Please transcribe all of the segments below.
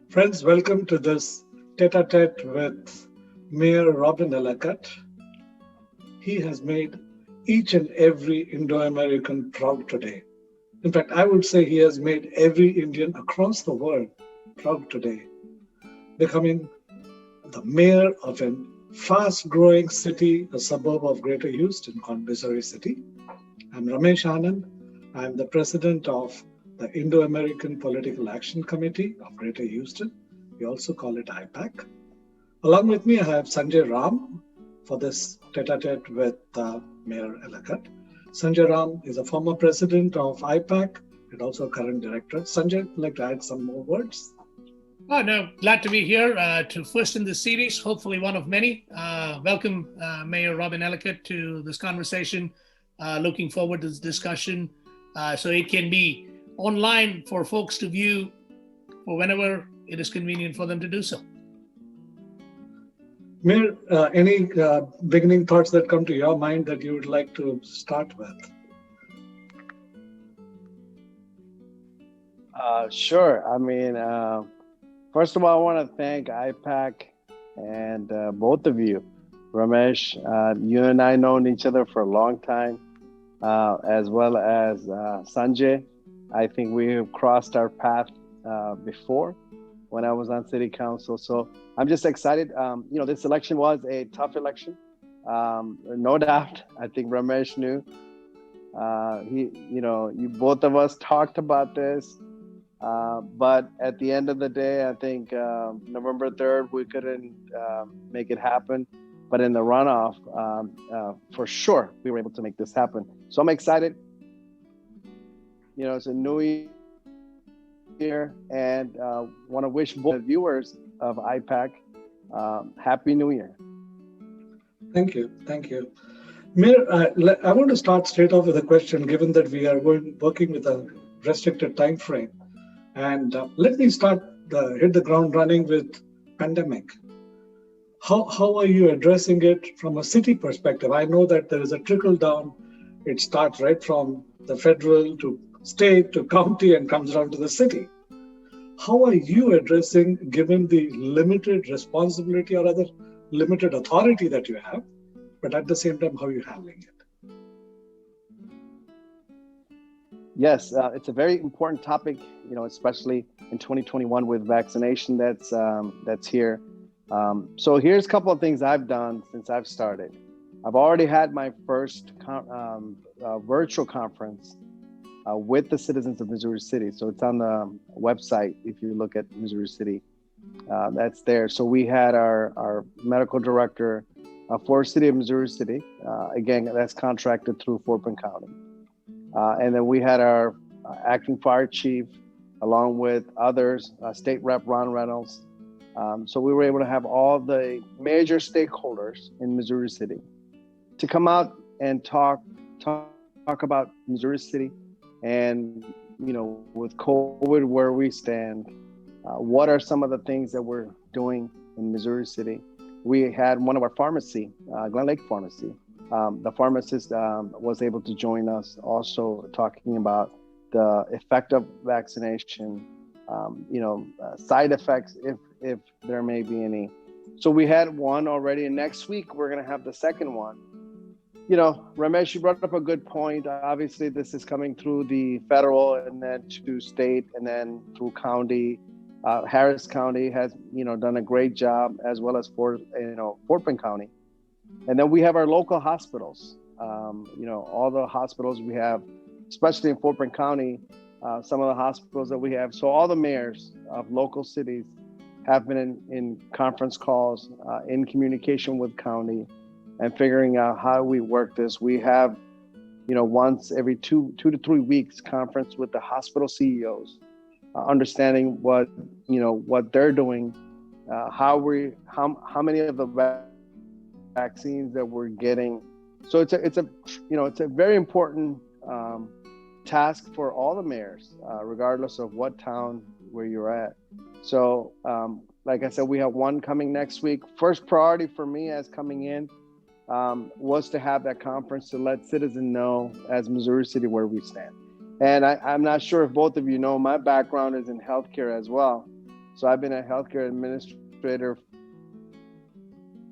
Friends, welcome to this tete-a-tete with Mayor Robin Elackatt. He has made each and every Indo-American proud today. In fact, I would say he has made every Indian across the world proud today, becoming the mayor of a fast-growing city, a suburb of Greater Houston called Missouri City. I'm Ramesh Anand. I'm the president of the Indo-American Political Action Committee of Greater Houston. We also call it IPAC. Along with me, I have Sanjay Ram for this tete-a-tete with Mayor Elackatt. Sanjay Ram is a former president of IPAC and also a current director. Sanjay, would like to add some more words? Oh, no, glad to be here to first in this series, hopefully one of many. Welcome, Mayor Robin Elackatt, to this conversation. Looking forward to this discussion so it can be online for folks to view for whenever it is convenient for them to do so. Mayor, any beginning thoughts that come to your mind that you would like to start with? Sure. First of all, I want to thank IPAC and both of you. Ramesh, you and I known each other for a long time, as well as Sanjay. I think we have crossed our path before when I was on city council. So I'm just excited. This election was a tough election. No doubt. I think Ramesh knew. You both of us talked about this. But at the end of the day, I think November 3rd, we couldn't make it happen. But in the runoff, for sure, we were able to make this happen. So I'm excited. It's a new year, and want to wish both viewers of IPAC Happy New Year. Thank you. Mayor, I want to start straight off with a question, given that we are working with a restricted time frame. And let me hit the ground running with pandemic. How are you addressing it from a city perspective? I know that there is a trickle down. It starts right from the federal to state to county and comes down to the city. How are you addressing, given the limited responsibility or other limited authority that you have, but at the same time, how are you handling it? Yes, it's a very important topic, especially in 2021 with vaccination that's here. So here's a couple of things I've done since I've started. I've already had my first virtual conference with the citizens of Missouri City. So it's on the website. If you look at Missouri City, that's there. So we had our medical director for City of Missouri City. Again, that's contracted through Fort Bend County. And then we had our acting fire chief, along with others, State Rep Ron Reynolds. So we were able to have all the major stakeholders in Missouri City to come out and talk about Missouri City and, with COVID, where we stand. What are some of the things that we're doing in Missouri City? We had one of our pharmacy, Glen Lake Pharmacy. The pharmacist was able to join us, also talking about the effect of vaccination, side effects if there may be any. So we had one already, and next week we're going to have the second one. Ramesh, you brought up a good point. Obviously, this is coming through the federal and then to state and then through county. Harris County has, done a great job, as well as Fort Bend County. And then we have our local hospitals. All the hospitals we have, especially in Fort Bend County, some of the hospitals that we have. So all the mayors of local cities have been in conference calls, in communication with county, and figuring out how we work this. We have, once every two to 3 weeks conference with the hospital CEOs, understanding what they're doing, how many of the vaccines that we're getting. So it's a very important task for all the mayors, regardless of what town where you're at. So like I said, we have one coming next week. First priority for me as coming in was to have that conference to let citizens know as Missouri City where we stand. And I'm not sure if both of you know, my background is in healthcare as well. So I've been a healthcare administrator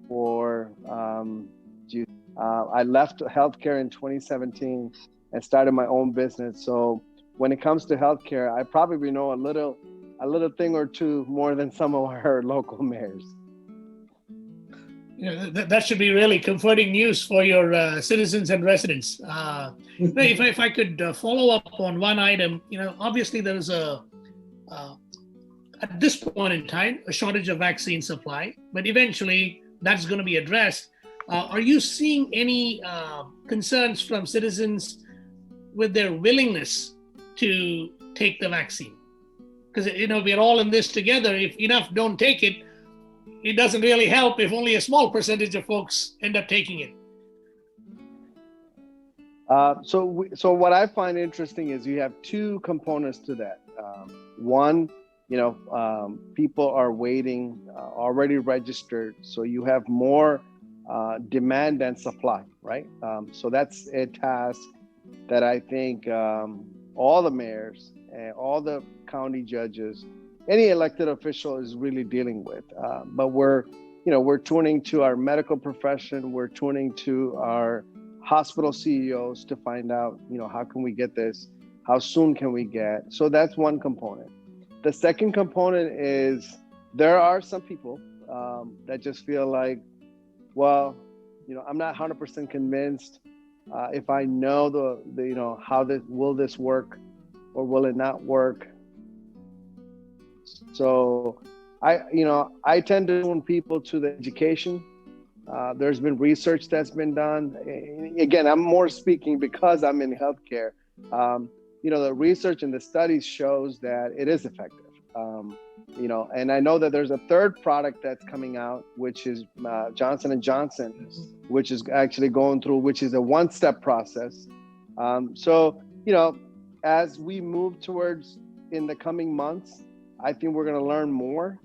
for, I left healthcare in 2017 and started my own business. So when it comes to healthcare, I probably know a little thing or two more than some of our local mayors. That should be really comforting news for your citizens and residents. If I could follow up on one item, obviously there is at this point in time, a shortage of vaccine supply, but eventually that's going to be addressed. Are you seeing any concerns from citizens with their willingness to take the vaccine? Because, we're all in this together. If enough don't take it, it doesn't really help if only a small percentage of folks end up taking it. So what I find interesting is you have two components to that. One, people are waiting, already registered. So you have more demand than supply, right? So that's a task that I think all the mayors and all the county judges, any elected official is really dealing with. But we're tuning to our medical profession. We're tuning to our hospital CEOs to find out, how can we get this? How soon can we get? So that's one component. The second component is there are some people that just feel like, well, I'm not 100% convinced if I know the how will this work or will it not work? So I tend to turn people to the education. There's been research that's been done. Again, I'm more speaking because I'm in healthcare. The research and the studies shows that it is effective. And I know that there's a third product that's coming out, which is Johnson & Johnson, which is actually going through, which is a one-step process. So as we move towards in the coming months, I think we're going to learn more.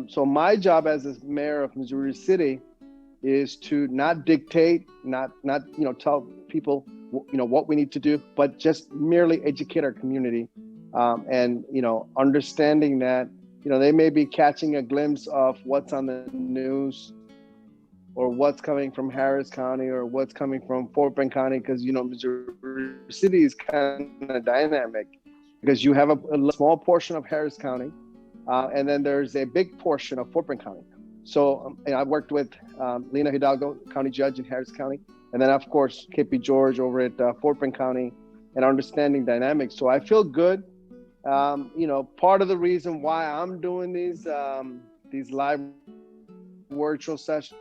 So my job as a mayor of Missouri City is to not dictate, not tell people what we need to do, but just merely educate our community, and understanding that they may be catching a glimpse of what's on the news or what's coming from Harris County or what's coming from Fort Bend County, because Missouri City is kind of dynamic because you have a small portion of Harris County, and then there's a big portion of Fort Bend County. So I worked with Lena Hidalgo, county judge in Harris County, and then of course KP George over at Fort Bend County, and understanding dynamics. So I feel good. Part of the reason why I'm doing these live virtual sessions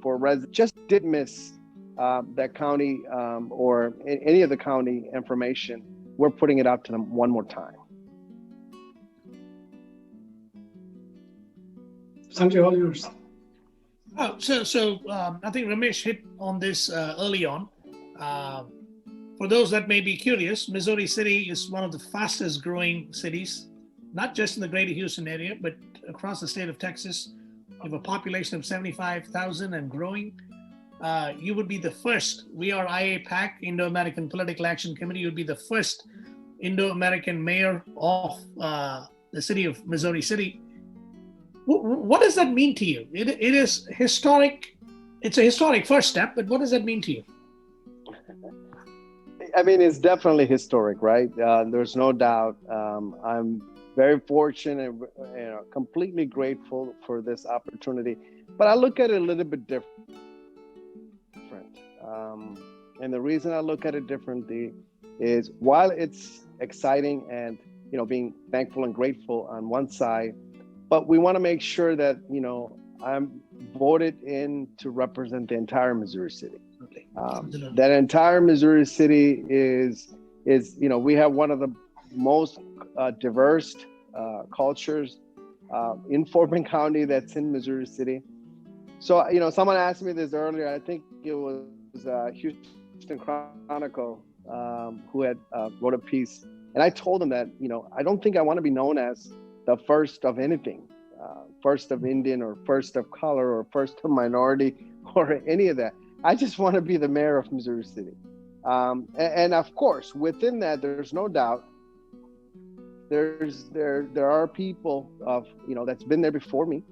for residents, just did miss that county or any of the county information. We're putting it out to them one more time. Sanjay, all yours. So I think Ramesh hit on this early on. For those that may be curious, Missouri City is one of the fastest growing cities, not just in the greater Houston area, but across the state of Texas. We have a population of 75,000 and growing. You would be the first, we are IAPAC, Indo-American Political Action Committee, you would be the first Indo-American mayor of the city of Missouri City. What does that mean to you? It is historic. It's a historic first step, but what does that mean to you? I mean, it's definitely historic, right? There's no doubt. I'm very fortunate and completely grateful for this opportunity. But I look at it a little bit different. And the reason I look at it differently is while it's exciting and, being thankful and grateful on one side, but we want to make sure that, I'm voted in to represent the entire Missouri City. That entire Missouri City is we have one of the most diverse cultures in Fort Bend County that's in Missouri City. So, someone asked me this earlier. I think it was Houston Chronicle who had wrote a piece. And I told them that, I don't think I want to be known as the first of anything, first of Indian or first of color or first of minority or any of that. I just want to be the mayor of Missouri City. And of course, within that, there's no doubt there are people of that's been there before me.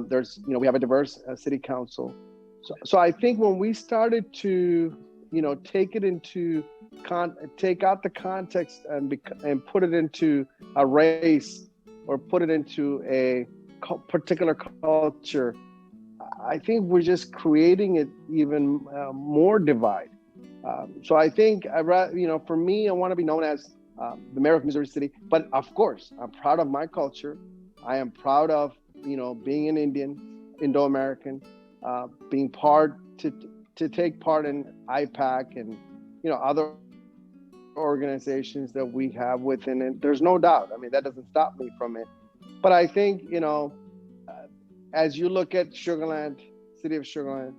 There's we have a diverse city council. So I think when we started to take it into take out the context and put it into a race or put it into a particular culture, I think we're just creating it even more divide. So I think for me, I want to be known as the mayor of Missouri City. But of course, I'm proud of my culture. I am proud of being an Indian, Indo-American, being to take part in IPAC and other organizations that we have within it. There's no doubt. I mean, that doesn't stop me from it. But I think as you look at Sugarland, City of Sugarland,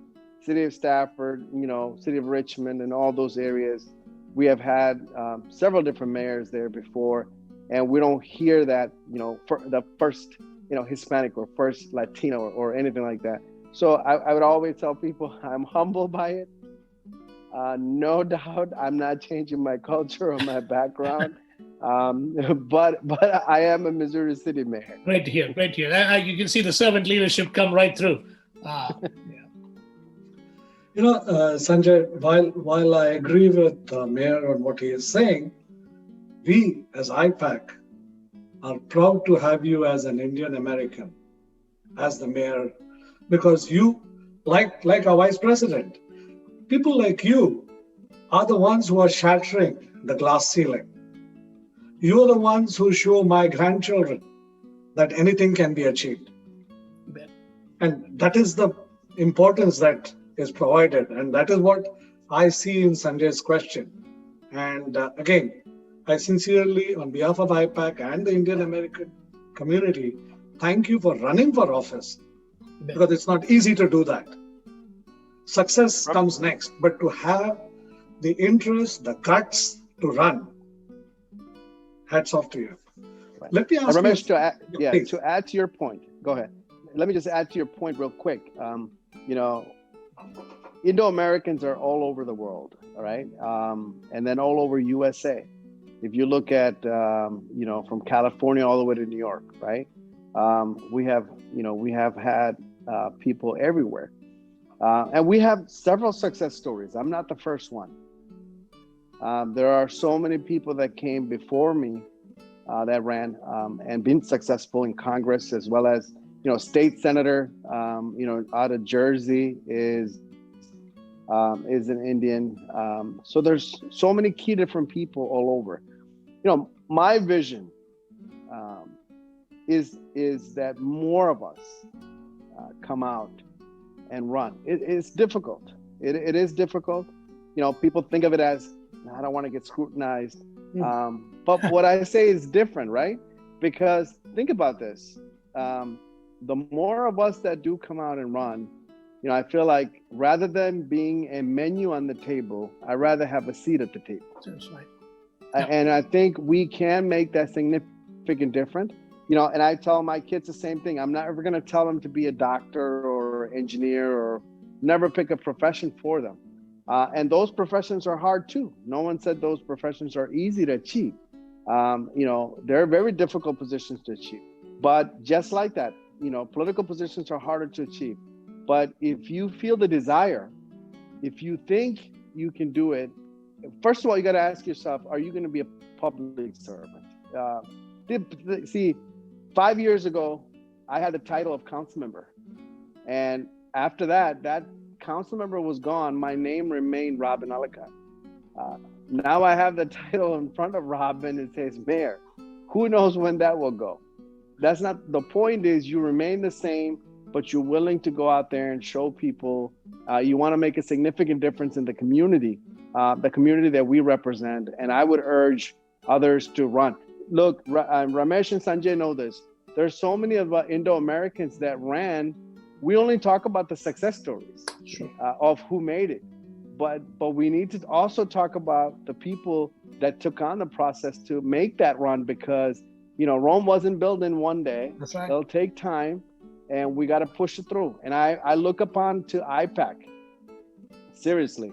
City of Stafford, City of Richmond, and all those areas, we have had several different mayors there before, and we don't hear that for the first Hispanic or first Latino or anything like that. So I would always tell people I'm humbled by it. No doubt, I'm not changing my culture or my background, but I am a Missouri City mayor. Great to hear. Great to hear. You can see the servant leadership come right through. Yeah. Sanjay, while I agree with the mayor on what he is saying, we as IPAC are proud to have you as an Indian American, as the mayor, because you, like our vice president, people like you are the ones who are shattering the glass ceiling. You are the ones who show my grandchildren that anything can be achieved. And that is the importance that is provided. And that is what I see in Sanjay's question. And again, I sincerely, on behalf of IPAC and the Indian American community, thank you for running for office, because it's not easy to do that. Success comes next, but to have the interest, the guts to run, hats off to you. Let me ask Ramesh, you, to add to your point, go ahead. Let me just add to your point real quick. Indo-Americans are all over the world, all right? And then all over USA. If you look at, from California all the way to New York, right? We have had people everywhere. And we have several success stories. I'm not the first one. There are so many people that came before me that ran and been successful in Congress, as well as, state senator, out of Jersey is an Indian. So there's so many key different people all over. My vision is that more of us come out and run. It's difficult. It is difficult. People think of it as, I don't want to get scrutinized. But what I say is different, right? Because think about this. The more of us that do come out and run, I feel like rather than being a menu on the table, I'd rather have a seat at the table. That's right. Yeah. And I think we can make that significant difference. And I tell my kids the same thing. I'm not ever going to tell them to be a doctor or engineer or never pick a profession for them. And those professions are hard too. No one said those professions are easy to achieve. They're very difficult positions to achieve. But just like that, political positions are harder to achieve. But if you feel the desire, if you think you can do it, first of all, you got to ask yourself, are you going to be a public servant? See, 5 years ago, I had the title of council member. And after that council member was gone, my name remained Robin Elackatt. Now I have the title in front of Robin. It says mayor. Who knows when that will go? That's not the point. Is you remain the same, but you're willing to go out there and show people you want to make a significant difference in the community that we represent. And I would urge others to run. Look, Ramesh and Sanjay know this. There's so many of Indo-Americans that ran. We only talk about the success stories of who made it. But we need to also talk about the people that took on the process to make that run, because, Rome wasn't built in one day. That's right. It'll take time, and we got to push it through. And I look upon to IPAC. Seriously,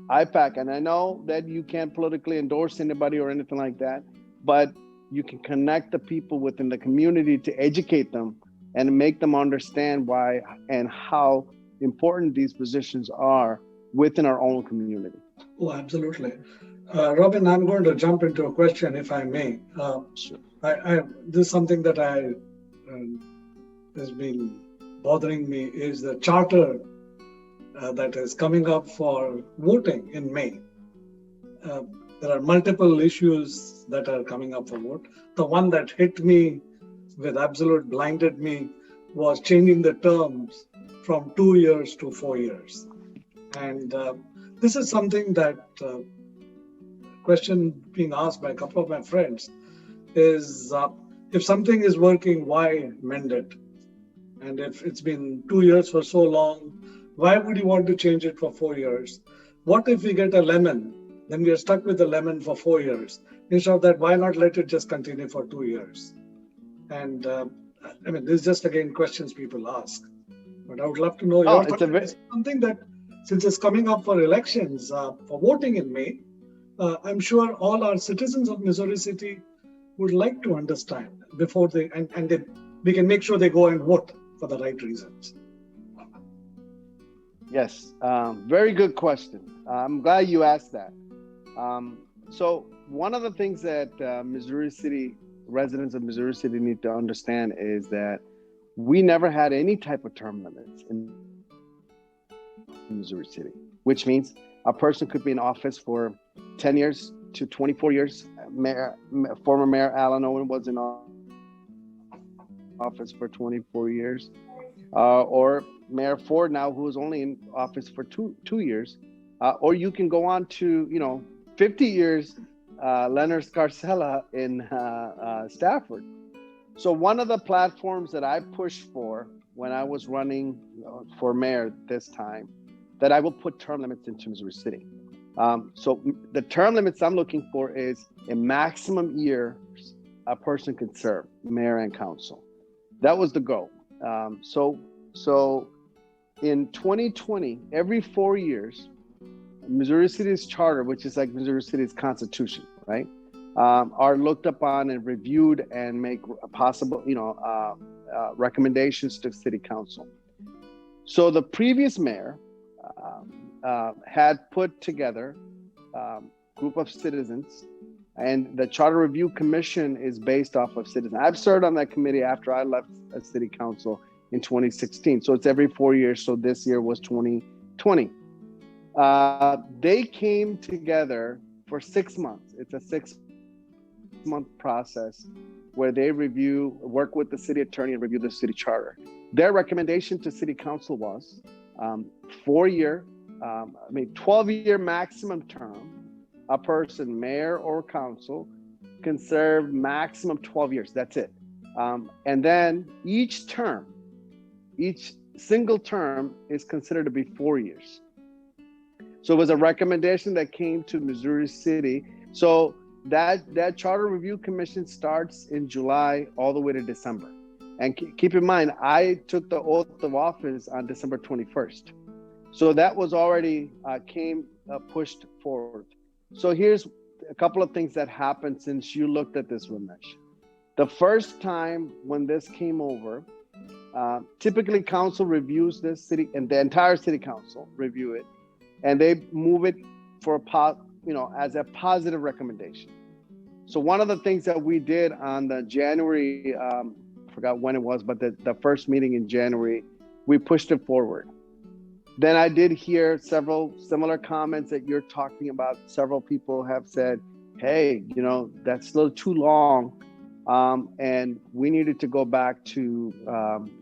IPAC. And I know that you can't politically endorse anybody or anything like that, but you can connect the people within the community to educate them and make them understand why and how important these positions are within our own community. Oh, absolutely. Robin, I'm going to jump into a question, if I may. Sure. This is something that has been bothering me, is the charter that is coming up for voting in May. There are multiple issues that are coming up for vote. The one that hit me with absolute blinded me was changing the terms from 2 years to 4 years. And this is something that question being asked by a couple of my friends is, if something is working, why mend it? And if it's been 2 years for so long, why would you want to change it for 4 years? What if we get a lemon? Then we are stuck with the lemon for 4 years. Instead of that, why not let it just continue for 2 years? And this is just again questions people ask. But I would love to know your thoughts. It's something that, since it's coming up for elections, for voting in May, I'm sure all our citizens of Missouri City would like to understand before we can make sure they go and vote for the right reasons. Yes, very good question. I'm glad you asked that. So one of the things that residents of Missouri City need to understand is that we never had any type of term limits in Missouri City, which means a person could be in office for 10 years to 24 years. Former Mayor Alan Owen was in office for 24 years. Or Mayor Ford now, who is only in office for two years. Or you can go on to, 50 years, Leonard Scarcella in Stafford. So one of the platforms that I pushed for when I was running for mayor this time, that I will put term limits into Missouri City. So the term limits I'm looking for is a maximum year a person can serve, mayor and council. That was the goal. So in 2020, every 4 years, Missouri City's charter, which is like Missouri City's constitution, right, are looked upon and reviewed and make possible, recommendations to city council. So the previous mayor had put together a group of citizens, and the Charter Review Commission is based off of citizens. I've served on that committee after I left city council in 2016. So it's every 4 years. So this year was 2020. They came together for 6 months. It's a 6-month process where they work with the city attorney and review the city charter. Their recommendation to city council was 12-year maximum term. A person, mayor or council, can serve maximum 12 years. That's it. And then each single term is considered to be 4 years. So it was a recommendation that came to Missouri City. So that Charter Review Commission starts in July all the way to December. And keep in mind, I took the oath of office on December 21st. So that was already pushed forward. So here's a couple of things that happened since you looked at this, Ramesh. The first time when this came over, typically council reviews this city, and the entire city council review it, and they move it for as a positive recommendation. So one of the things that we did on the January, I forgot when it was, but the first meeting in January, we pushed it forward. Then I did hear several similar comments that you're talking about. Several people have said, hey, that's still too long. And we needed to go back to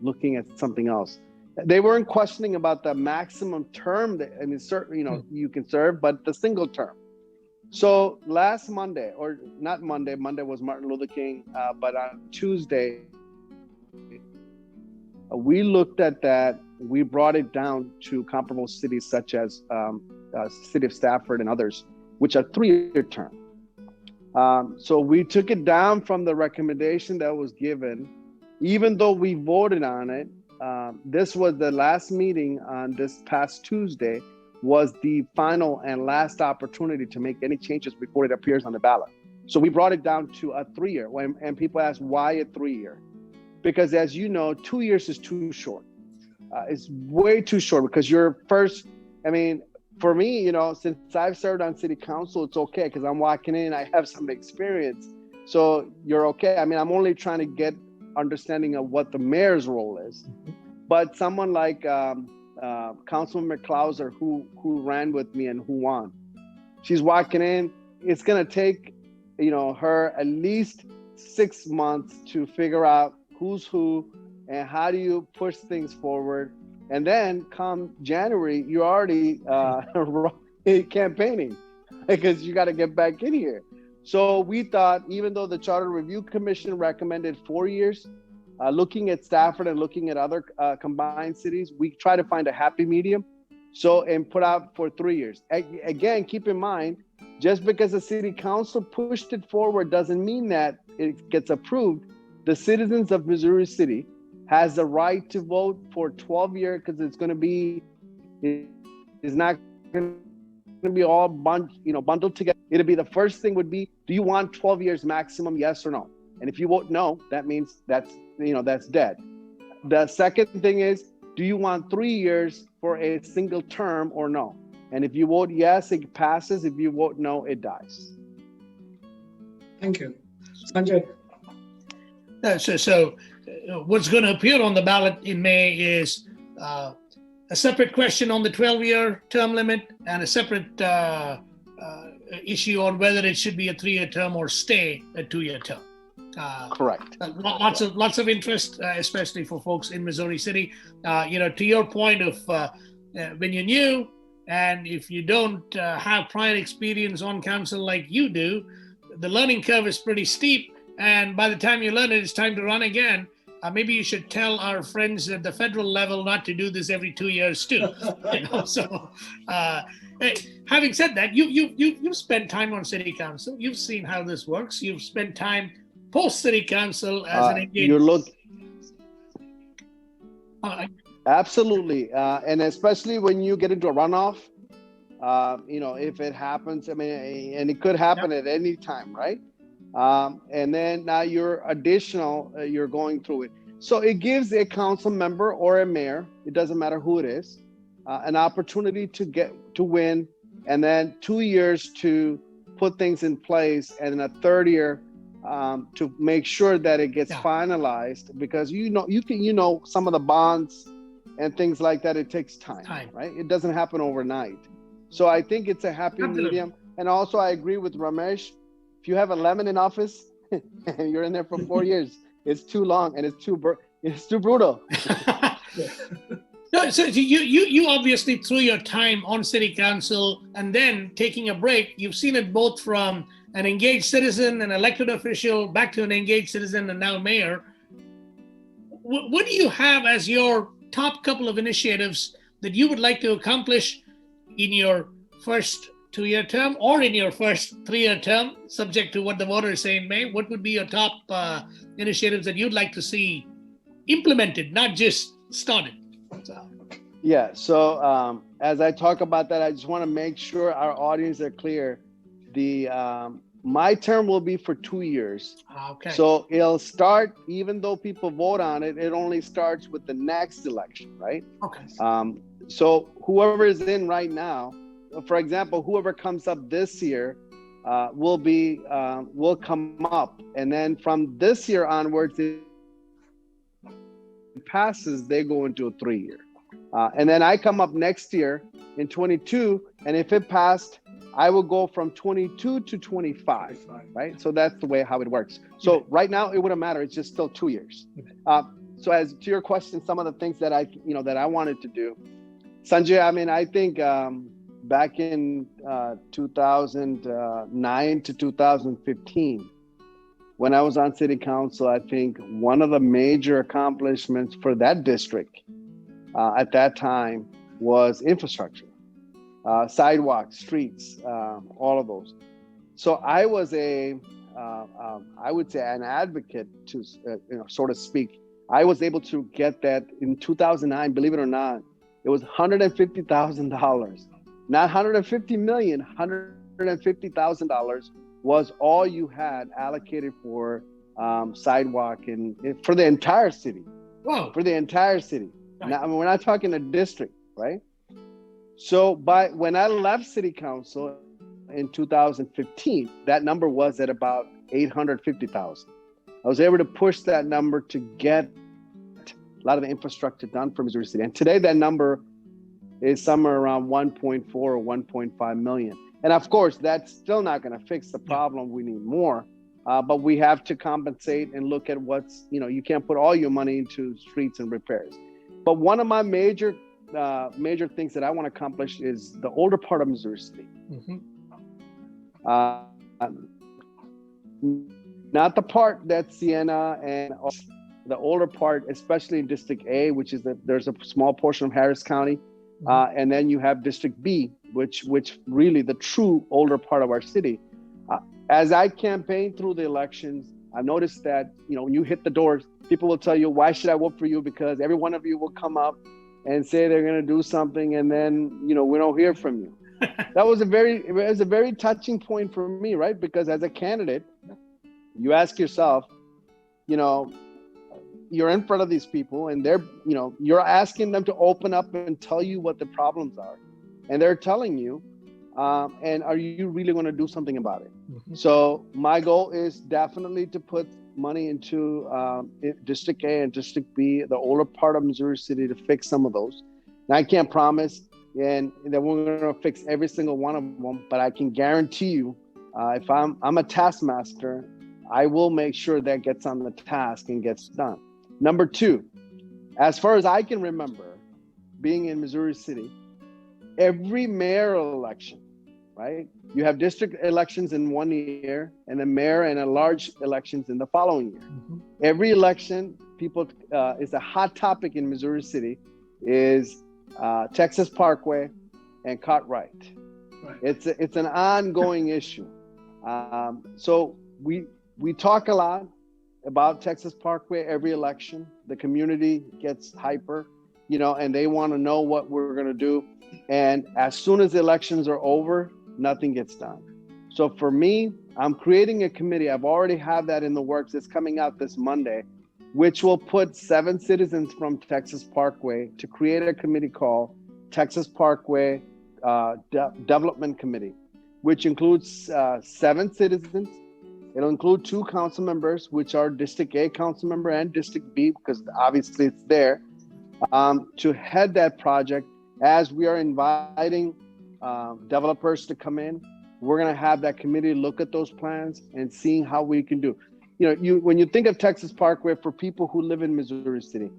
looking at something else. They weren't questioning about the maximum term certainly, you can serve, but the single term. So last Monday, or not Monday was Martin Luther King, but on Tuesday, we looked at that. We brought it down to comparable cities such as city of Stafford and others, which are 3-year term. So we took it down from the recommendation that was given, even though we voted on it. This was the last meeting on this past Tuesday, was the final and last opportunity to make any changes before it appears on the ballot. So we brought it down to a 3-year. And people ask, why a 3-year? Because as you know, 2 years is too short. It's way too short because you're first, I mean, for me, you know, since I've served on city council, it's okay because I'm walking in, I have some experience. So you're okay. I mean, I'm only trying to get understanding of what the mayor's role is. But someone like Councilman McClouser, who ran with me and who won, she's walking in, it's going to take, you know, her at least 6 months to figure out who's who and how do you push things forward. And then come January, you're already campaigning because you got to get back in here. So we thought, even though the Charter Review Commission recommended 4 years, looking at Stafford and looking at other combined cities, we try to find a happy medium. So, and put out for 3 years. Again, keep in mind, just because the city council pushed it forward doesn't mean that it gets approved. The citizens of Missouri City has the right to vote for 12-year because it's going to be, it's not going to be all bundled together. It'll be the first thing would be, do you want 12 years maximum, yes or no? And if you vote no, that means that's dead. The second thing is, do you want 3 years for a single term or no? And if you vote yes, it passes. If you vote no, it dies. Thank you. Sanjay. So what's going to appear on the ballot in May is a separate question on the 12-year term limit and a separate issue on whether it should be a 3-year term or stay a 2-year term. Correct. Lots of interest, especially for folks in Missouri City. To your point of when you're new, and if you don't have prior experience on council like you do, the learning curve is pretty steep. And by the time you learn it, it's time to run again. Maybe you should tell our friends at the federal level not to do this every 2 years too. So, having said that, you've spent time on city council. You've seen how this works. You've spent time post city council as an engaged. Absolutely, and especially when you get into a runoff, if it happens, I mean, and it could happen at any time, right? And then now you're going through it. So it gives a council member or a mayor, it doesn't matter who it is, an opportunity to win, and then 2 years to put things in place, and then a third year to make sure that it gets finalized, because some of the bonds and things like that, it takes time, right? It doesn't happen overnight. So I think it's a happy medium. And also I agree with Ramesh. If you have a lemon in office and you're in there for 4 years, it's too long and it's too brutal. No, so you obviously, through your time on city council and then taking a break, you've seen it both from an engaged citizen, an elected official, back to an engaged citizen, and now mayor. What do you have as your top couple of initiatives that you would like to accomplish in your first 2-year term or in your first 3-year term, subject to what the voters say in May? What would be your top initiatives that you'd like to see implemented, not just started? So as I talk about that, I just want to make sure our audience are clear. My term will be for 2 years. Okay. So it'll start, even though people vote on it, it only starts with the next election, right? Okay. So whoever is in right now, for example, whoever comes up this year will come up. And then from this year onwards, it passes, they go into a 3-year. And then I come up next year in 22, and if it passed, I will go from 22 to 25, right? So that's the way how it works. So right now it wouldn't matter. It's just still 2 years. So as to your question, some of the things that I wanted to do, Sanjay, I mean, I think back in 2009 to 2015, when I was on city council, I think one of the major accomplishments for that district at that time was infrastructure. Sidewalks, streets, all of those. So I was I would say an advocate to, so to speak. I was able to get that in 2009, believe it or not, it was $150,000, not $150 million, $150,000 was all you had allocated for sidewalk and for the entire city. Whoa. For the entire city. Right. Now, I mean, we're not talking a district, right? So when I left city council in 2015, that number was at about 850,000. I was able to push that number to get a lot of the infrastructure done for Missouri City. And today that number is somewhere around 1.4 or 1.5 million. And of course, that's still not going to fix the problem. We need more. But we have to compensate and look at what's, you can't put all your money into streets and repairs. But one of my major things that I want to accomplish is the older part of Missouri City. Mm-hmm. Not the part that's Siena and the older part, especially in District A, which is there's a small portion of Harris County. And then you have District B, which really the true older part of our city. As I campaign through the elections, I've noticed that, when you hit the doors, people will tell you, why should I vote for you? Because every one of you will come up and say they're going to do something, and then, we don't hear from you. That was a very touching point for me, right? Because as a candidate, you ask yourself, you're in front of these people and they're, you're asking them to open up and tell you what the problems are. And they're telling you, and are you really going to do something about it? Mm-hmm. So my goal is definitely to put money into District A and District B, the older part of Missouri City, to fix some of those. Now, I can't promise and that we're going to fix every single one of them, but I can guarantee you, if I'm a taskmaster, I will make sure that gets on the task and gets done. Number two, as far as I can remember, being in Missouri City, every mayoral election, right? You have district elections in one year and the mayor and a large elections in the following year. Mm-hmm. Every election, people is a hot topic in Missouri City is Texas Parkway and Cartwright. Right. It's an ongoing issue. So we talk a lot about Texas Parkway every election. The community gets hyper, and they want to know what we're going to do. And as soon as the elections are over, nothing gets done. So for me, I'm creating a committee. I've already have that in the works. It's coming out this Monday, which will put 7 citizens from Texas Parkway to create a committee called Texas Parkway Development Committee, which includes 7 citizens. It'll include 2 council members, which are District A council member and District B, because obviously it's there, to head that project. As we are inviting developers to come in, we're going to have that committee look at those plans and seeing how we can do. When you think of Texas Parkway, for people who live in Missouri City,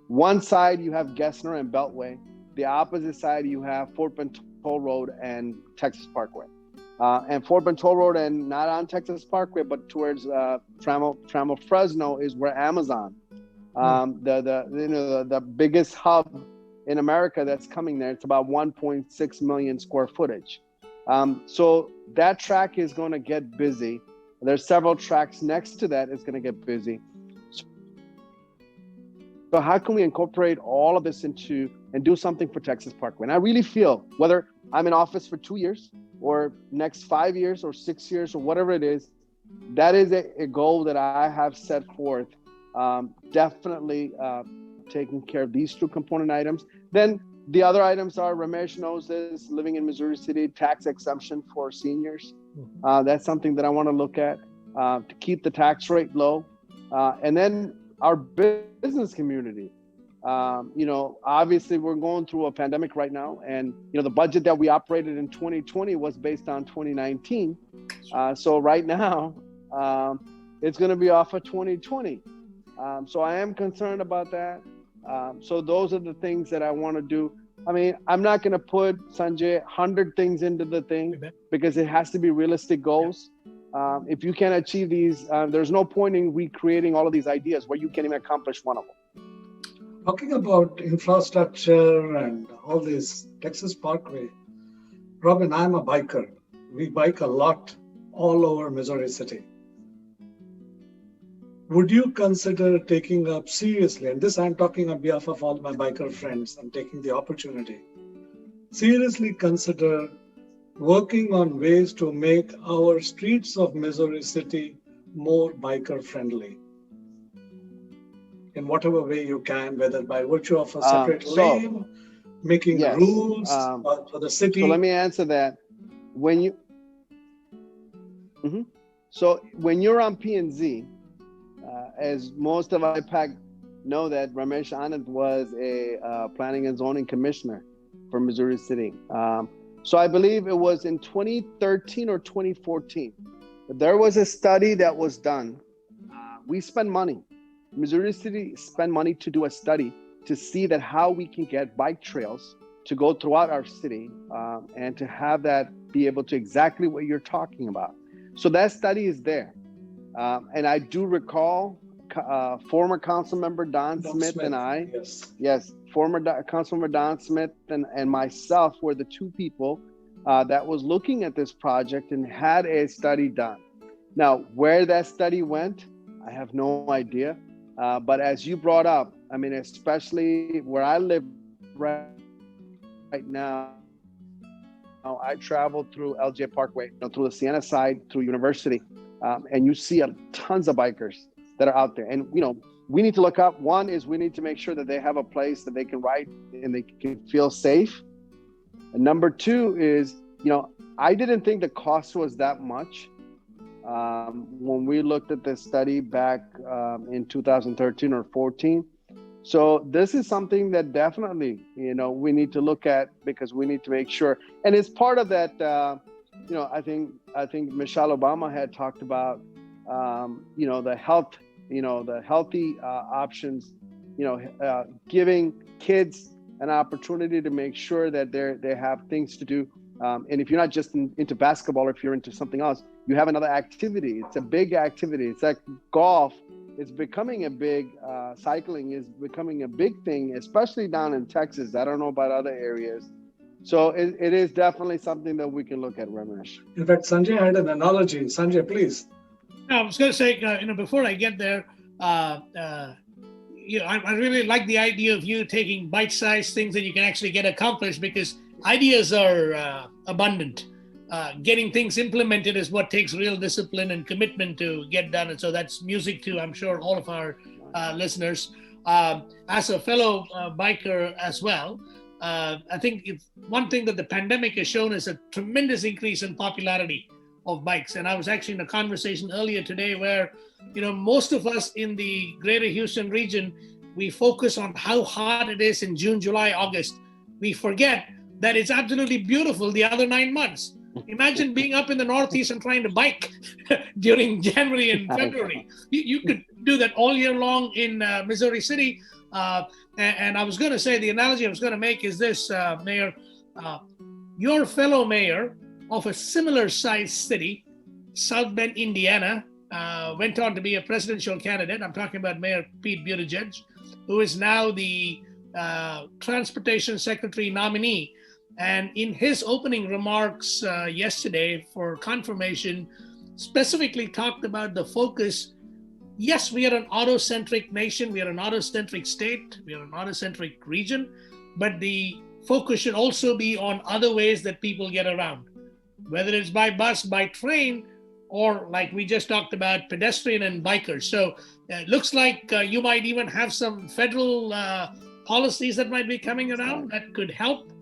one side you have Gessner and Beltway. The opposite side you have Fort Bend Toll Road and Texas Parkway. And Fort Bend Toll Road, and not on Texas Parkway, but towards Trammell Fresno, is where Amazon, the biggest hub in America that's coming there. It's about 1.6 million square footage. So that track is going to get busy. There's several tracks next to that is going to get busy. So how can we incorporate all of this into and do something for Texas Parkway? And I really feel, whether I'm in office for 2 years or next 5 years or 6 years or whatever it is, that is a goal that I have set forth. Definitely taking care of these 2 component items. Then the other items are, Ramesh knows this, living in Missouri City, tax exemption for seniors. That's something that I want to look at to keep the tax rate low. And then our business community. Obviously we're going through a pandemic right now, and the budget that we operated in 2020 was based on 2019. So right now, it's going to be off of 2020. So I am concerned about that. So those are the things that I want to do. I mean, I'm not going to put, Sanjay, 100 things into the thing, because it has to be realistic goals. If you can't achieve these, there's no point in recreating all of these ideas where you can't even accomplish one of them. Talking about infrastructure and all this, Texas Parkway, Robin, I'm a biker. We bike a lot all over Missouri City. Would you consider taking up seriously, and this I'm talking on behalf of all my biker friends, I'm taking the opportunity, seriously consider working on ways to make our streets of Missouri City more biker friendly in whatever way you can, whether by virtue of a separate lane, making Yes. rules for the city. So let me answer that. When you, So when you're on P&Z, as most of IPAC know that Ramesh Anand was a planning and zoning commissioner for Missouri City. So I believe it was in 2013 or 2014. There was a study that was done. We spend money. Missouri City spent money to do a study to see that how we can get bike trails to go throughout our city and to have that be able to exactly what you're talking about. So that study is there. And I do recall former council member Don Smith and I, former council member Don Smith and myself were the two people that was looking at this project and had a study done. Now, where that study went, I have no idea. But as you brought up, I mean, especially where I live right now, I travel through LJ Parkway, through the Siena side, through University, and you see tons of bikers that are out there. And, we need to look up. One is we need to make sure that they have a place that they can ride and they can feel safe. And number two is, I didn't think the cost was that much. When we looked at this study back in 2013 or 14. So this is something that definitely, we need to look at because we need to make sure. And it's part of that, I think Michelle Obama had talked about, the health, the healthy options, giving kids an opportunity to make sure that they have things to do. And if you're not just into basketball, or if you're into something else, you have another activity. It's a big activity. It's like golf. It's becoming a big, cycling is becoming a big thing, especially down in Texas. I don't know about other areas. So it is definitely something that we can look at, Ramesh. In fact, Sanjay had an analogy. Sanjay, please. I was going to say, before I get there, I really like the idea of you taking bite-sized things that you can actually get accomplished because ideas are abundant. Getting things implemented is what takes real discipline and commitment to get done. And so that's music to, I'm sure, all of our listeners. As a fellow biker as well, I think one thing that the pandemic has shown is a tremendous increase in popularity of bikes. And I was actually in a conversation earlier today where, most of us in the greater Houston region, we focus on how hot it is in June, July, August. We forget that it's absolutely beautiful the other 9 months. Imagine being up in the Northeast and trying to bike during January and February. You could do that all year long in Missouri City. And I was going to say, the analogy I was going to make is this, Mayor. Your fellow mayor of a similar sized city, South Bend, Indiana, went on to be a presidential candidate. I'm talking about Mayor Pete Buttigieg, who is now the Transportation Secretary nominee. And in his opening remarks yesterday for confirmation, specifically talked about the focus. Yes, we are an auto-centric nation. We are an auto-centric state. We are an auto-centric region. But the focus should also be on other ways that people get around, whether it's by bus, by train, or like we just talked about, pedestrian and bikers. So it looks like you might even have some federal policies that might be coming around that could help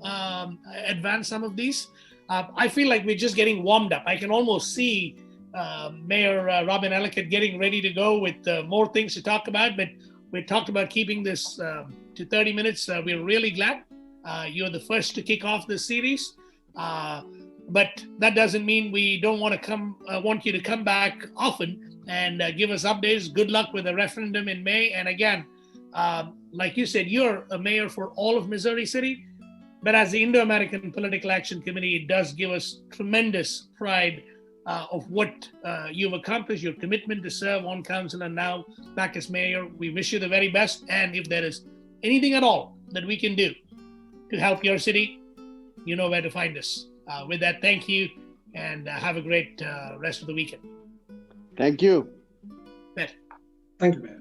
advance some of these. I feel like we're just getting warmed up. I can almost see Mayor Robin Elackatt getting ready to go with more things to talk about, but we talked about keeping this to 30 minutes. We're really glad you're the first to kick off this series. But that doesn't mean we don't want you to come back often and give us updates. Good luck with the referendum in May. And again, like you said, you're a mayor for all of Missouri City, but as the Indo-American Political Action Committee, it does give us tremendous pride of what you've accomplished, your commitment to serve on council and now back as mayor. We wish you the very best. And if there is anything at all that we can do to help your city, you know where to find us. With that, thank you and have a great rest of the weekend. Thank you. Thank you, Mayor.